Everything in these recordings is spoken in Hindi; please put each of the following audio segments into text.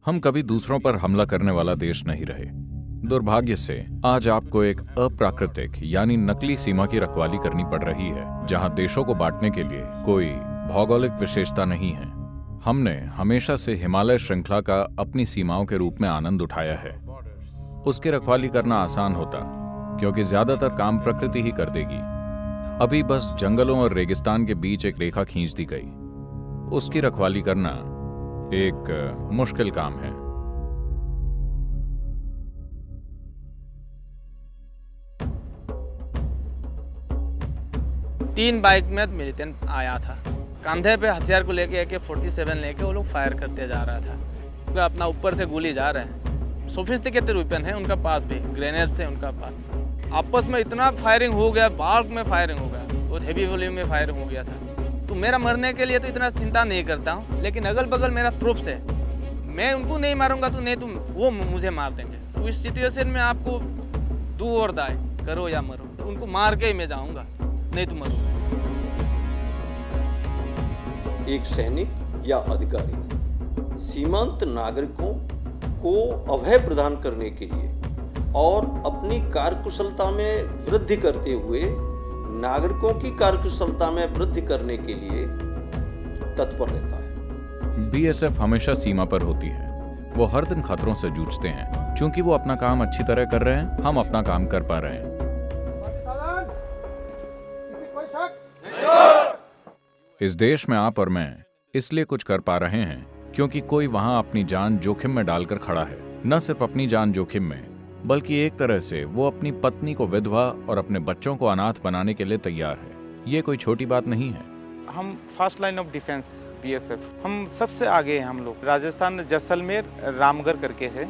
हम कभी दूसरों पर हमला करने वाला देश नहीं रहे। दुर्भाग्य से आज आपको एक अप्राकृतिक यानी नकली सीमा की रखवाली करनी पड़ रही है, जहां देशों को बांटने के लिए कोई भौगोलिक विशेषता नहीं है। हमने हमेशा से हिमालय श्रृंखला का अपनी सीमाओं के रूप में आनंद उठाया है। उसकी रखवाली करना आसान होता, क्योंकि ज्यादातर काम प्रकृति ही कर देगी। अभी बस जंगलों और रेगिस्तान के बीच एक रेखा खींच दी गई। उसकी रखवाली करना एक मुश्किल काम है। तीन बाइक में मिलिटेंट आया था, कंधे पे हथियार को लेके AK-47 लेके वो लोग फायर करते जा रहा था। उनका अपना ऊपर से गोली जा रहे हैं, सोफिस्टिकेटेड वेपन है उनका पास भी, ग्रेनेड से उनका पास। आपस में इतना फायरिंग हो गया, बाल्क में फायरिंग हो गया, बहुत हैवी वॉल्यूम में फायरिंग हो गया था। तो मेरा मरने के लिए तो इतना चिंता नहीं करता हूँ, लेकिन अगल बगल मेरा ट्रूप्स है, मैं उनको नहीं मारूंगा तो नहीं तुम वो मुझे मार देंगे। तो इस सिचुएशन में आपको डू और डाई, करो या मरो, तो उनको मार के ही मैं जाऊंगा, नहीं तो मरो। एक सैनिक या अधिकारी सीमांत नागरिकों को अभय प्रदान करने के लिए और अपनी कार्यकुशलता में वृद्धि करते हुए नागरिकों की कार्यकुशलता में वृद्धि करने के लिए तत्पर रहता है। BSF हमेशा सीमा पर होती है। वो हर दिन खतरों से जूझते हैं। चूंकि वो अपना काम अच्छी तरह कर रहे हैं, हम अपना काम कर पा रहे हैं। इस देश में आप और मैं इसलिए कुछ कर पा रहे हैं क्योंकि कोई वहां अपनी जान जोखिम में डालकर खड़ा है। न सिर्फ अपनी जान जोखिम में, बल्कि एक तरह से वो अपनी पत्नी को विधवा और अपने बच्चों को अनाथ बनाने के लिए तैयार है। ये कोई छोटी बात नहीं है। हम first line of defence BSF, हम सबसे आगे हैं। हम लोग राजस्थान जैसलमेर रामगढ़ करके है।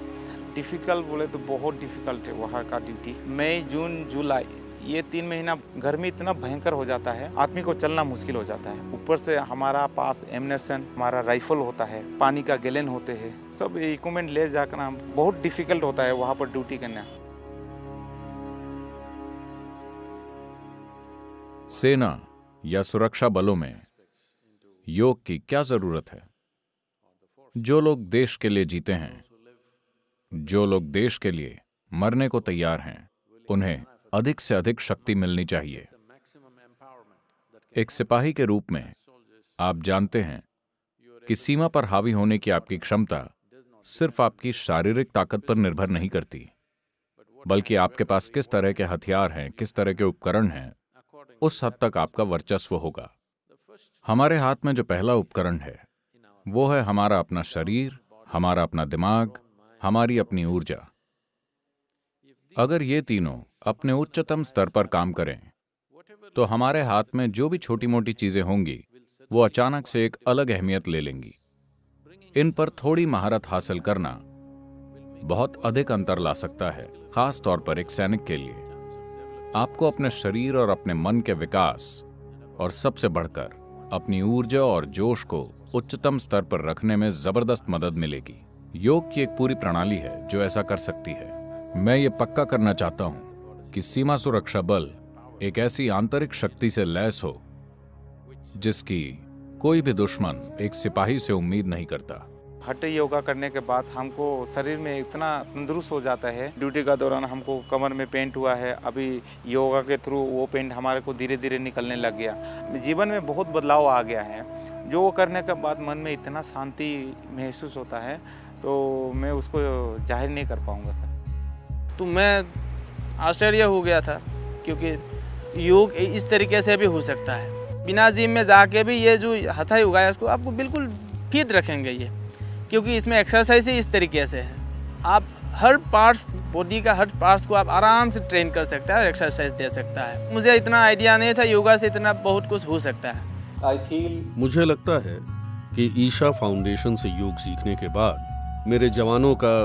डिफ़िकल्ट बोले तो बहुत डिफ़िकल्ट है वहाँ का ड्यूटी। मई, जून, जुलाई ये 3 महीना गर्मी इतना भयंकर हो जाता है, आदमी को चलना मुश्किल हो जाता है। ऊपर से हमारा पास एम्युनिशन, हमारा राइफल होता है, पानी का गैलन होते हैं, सब इक्विपमेंट ले जाकर हम बहुत डिफिकल्ट होता है वहाँ पर ड्यूटी करना। सेना या सुरक्षा बलों में योग की क्या जरूरत है? जो लोग देश के लिए जीते हैं, जो लोग देश के लिए मरने को तैयार हैं, उन्हें अधिक से अधिक शक्ति मिलनी चाहिए। एक सिपाही के रूप में आप जानते हैं कि सीमा पर हावी होने की आपकी क्षमता सिर्फ आपकी शारीरिक ताकत पर निर्भर नहीं करती, बल्कि आपके पास किस तरह के हथियार हैं, किस तरह के उपकरण हैं, उस हद तक आपका वर्चस्व होगा। हमारे हाथ में जो पहला उपकरण है वो है हमारा अपना शरीर, हमारा अपना दिमाग, हमारी अपनी ऊर्जा। अगर ये तीनों अपने उच्चतम स्तर पर काम करें तो हमारे हाथ में जो भी छोटी मोटी चीजें होंगी वो अचानक से एक अलग अहमियत ले लेंगी। इन पर थोड़ी महारत हासिल करना बहुत अधिक अंतर ला सकता है, खास तौर पर एक सैनिक के लिए। आपको अपने शरीर और अपने मन के विकास और सबसे बढ़कर अपनी ऊर्जा और जोश को उच्चतम स्तर पर रखने में जबरदस्त मदद मिलेगी। योग की एक पूरी प्रणाली है जो ऐसा कर सकती है। मैं ये पक्का करना चाहता हूं कि सीमा सुरक्षा बल एक ऐसी आंतरिक शक्ति से लैस हो जिसकी कोई भी दुश्मन एक सिपाही से उम्मीद नहीं करता। हठ योगा करने के बाद हमको शरीर में इतना तंदुरुस्त हो जाता है। ड्यूटी का दौरान हमको कमर में पेंट हुआ है, अभी योगा के थ्रू वो पेंट हमारे को धीरे धीरे निकलने लग गया। जीवन में बहुत बदलाव आ गया है। जो वो करने के बाद मन में इतना शांति महसूस होता है, तो मैं उसको जाहिर नहीं कर पाऊँगा सर। तो मैं आश्चर्य हो गया था, क्योंकि योग इस तरीके से भी हो सकता है। बिना जिम में जाके भी ये जो हथाई उगाया उसको आपको बिल्कुल फिट रखेंगे ये, क्योंकि इसमें एक्सरसाइज ही इस तरीके से है। आप हर पार्ट्स, बॉडी का हर पार्ट्स को आप आराम से ट्रेन कर सकता है और एक्सरसाइज दे सकता है। मुझे इतना आइडिया नहीं था योगा से इतना बहुत कुछ हो सकता है। मुझे लगता है कि ईशा फाउंडेशन से योग सीखने के बाद मेरे जवानों का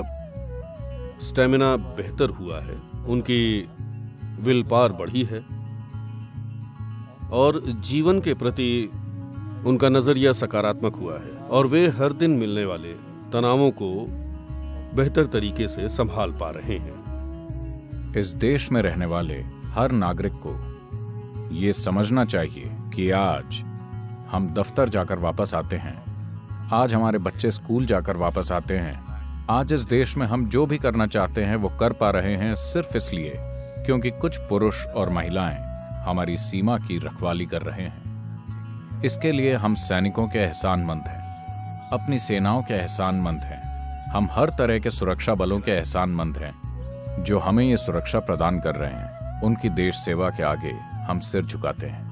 स्टेमिना बेहतर हुआ है, उनकी विल पावर बढ़ी है और जीवन के प्रति उनका नजरिया सकारात्मक हुआ है और वे हर दिन मिलने वाले तनावों को बेहतर तरीके से संभाल पा रहे हैं। इस देश में रहने वाले हर नागरिक को ये समझना चाहिए कि आज हम दफ्तर जाकर वापस आते हैं, आज हमारे बच्चे स्कूल जाकर वापस आते हैं, आज इस देश में हम जो भी करना चाहते हैं वो कर पा रहे हैं सिर्फ इसलिए क्योंकि कुछ पुरुष और महिलाएं हमारी सीमा की रखवाली कर रहे हैं। इसके लिए हम सैनिकों के एहसानमंद हैं, अपनी सेनाओं के एहसानमंद हैं। हम हर तरह के सुरक्षा बलों के एहसानमंद हैं जो हमें ये सुरक्षा प्रदान कर रहे हैं। उनकी देश सेवा के आगे हम सिर झुकाते हैं।